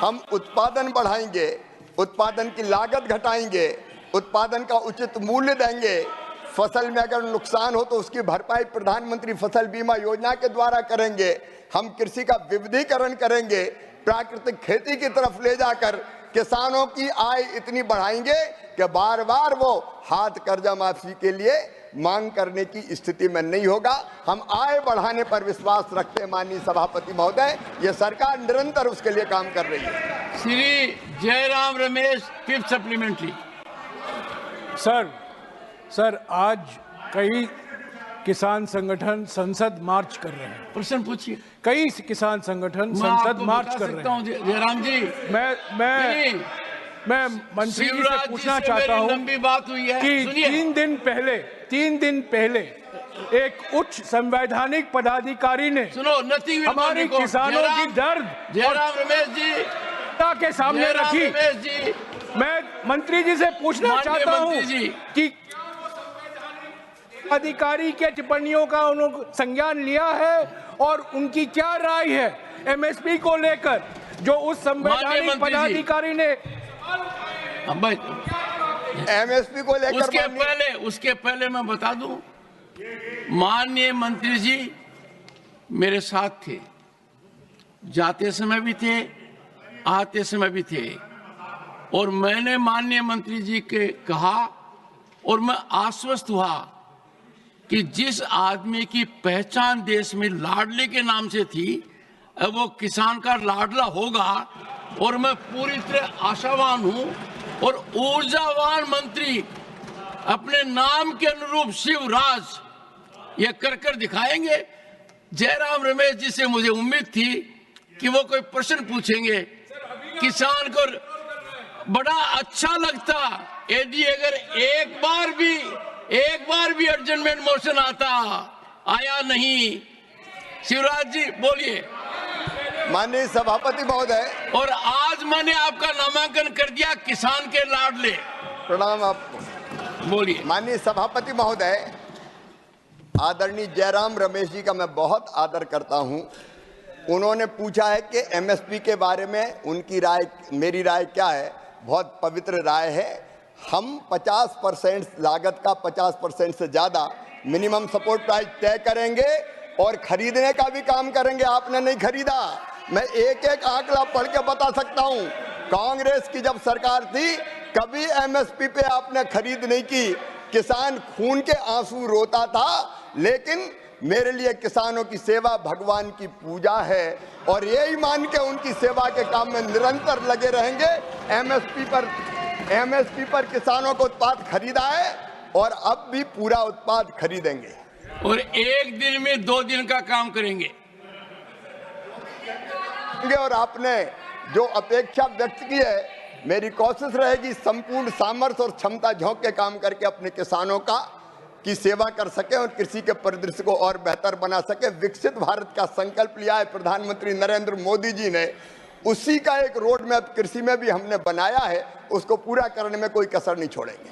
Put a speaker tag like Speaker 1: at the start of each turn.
Speaker 1: हम उत्पादन बढ़ाएंगे, उत्पादन की लागत घटाएंगे, उत्पादन का उचित मूल्य देंगे। फसल में अगर नुकसान हो तो उसकी भरपाई प्रधानमंत्री फसल बीमा योजना के द्वारा करेंगे। हम कृषि का विविधीकरण करेंगे, प्राकृतिक खेती की तरफ ले जाकर किसानों की आय इतनी बढ़ाएंगे कि बार बार वो हाथ कर्जा माफी के लिए मांग करने की स्थिति में नहीं होगा। हम आय बढ़ाने पर विश्वास रखते हैं माननीय सभापति महोदय, ये सरकार निरंतर उसके लिए काम कर रही है।
Speaker 2: Shri Jairam Ramesh, fifth supplementary.
Speaker 3: Sir आज कई किसान संगठन संसद मार्च कर रहे हैं।
Speaker 2: प्रश्न पूछिए।
Speaker 3: कई किसान संगठन संसद मार्च कर रहे हैं।
Speaker 2: जयराम जी,
Speaker 3: मैं मंत्री जी से पूछना चाहता हूं
Speaker 2: लंबी बात हुई है
Speaker 3: कि 3 दिन पहले एक उच्च संवैधानिक पदाधिकारी ने हमारे किसानों की दर्द
Speaker 2: जयराम रमेश जी
Speaker 3: के सामने रखी। मैं मंत्री जी से पूछना चाहता हूं कि अधिकारी के टिप्पणियों का उन्होंने संज्ञान लिया है और उनकी क्या राय है एमएसपी को लेकर, जो उस संवैधानिक पदाधिकारी ने
Speaker 1: एमएसपी को लेकर।
Speaker 2: उसके पहले मैं बता दूं, माननीय मंत्री जी मेरे साथ थे, जाते समय भी थे, आते समय भी थे, और मैंने माननीय मंत्री जी के कहा और मैं आश्वस्त हुआ कि जिस आदमी की पहचान देश में लाडले के नाम से थी, वो किसान का लाडला होगा। और मैं पूरी तरह आशावान हूं और ऊर्जावान मंत्री अपने नाम के अनुरूप शिवराज ये कर दिखाएंगे। जयराम रमेश जी से मुझे उम्मीद थी कि वो कोई प्रश्न पूछेंगे, किसान को बड़ा अच्छा लगता यदि अगर एक बार भी एडजमेंट मोशन आता, आया नहीं। शिवराज जी बोलिए।
Speaker 1: माननीय सभापति महोदय,
Speaker 2: और आज मैंने आपका नामांकन कर दिया किसान के लाडले।
Speaker 1: प्रणाम आपको।
Speaker 2: बोलिए।
Speaker 1: माननीय सभापति महोदय, आदरणीय जयराम रमेश जी का मैं बहुत आदर करता हूं। उन्होंने पूछा है कि एमएसपी के बारे में उनकी राय, मेरी राय क्या है। बहुत पवित्र राय है। हम 50% लागत का 50% से ज़्यादा मिनिमम सपोर्ट प्राइस तय करेंगे और खरीदने का भी काम करेंगे। आपने नहीं खरीदा, मैं एक एक आंकड़ा पढ़ के बता सकता हूं। कांग्रेस की जब सरकार थी कभी एमएसपी पे आपने खरीद नहीं की। किसान खून के आंसू रोता था, लेकिन मेरे लिए किसानों की सेवा भगवान की पूजा है और यही मान के उनकी सेवा के काम में निरंतर लगे रहेंगे। एमएसपी पर किसानों को उत्पाद खरीदा है और अब भी पूरा उत्पाद खरीदेंगे
Speaker 2: और एक दिन में 2 दिन का काम करेंगे।
Speaker 1: और आपने जो अपेक्षा व्यक्त की है, मेरी कोशिश रहेगी संपूर्ण सामर्थ्य और क्षमता झोंक के काम करके अपने किसानों की सेवा कर सके और कृषि के परिदृश्य को और बेहतर बना सके। विकसित भारत का संकल्प लिया है प्रधानमंत्री नरेंद्र मोदी जी ने, उसी का एक रोड मैप कृषि में भी हमने बनाया है। उसको पूरा करने में कोई कसर नहीं छोड़ेंगे।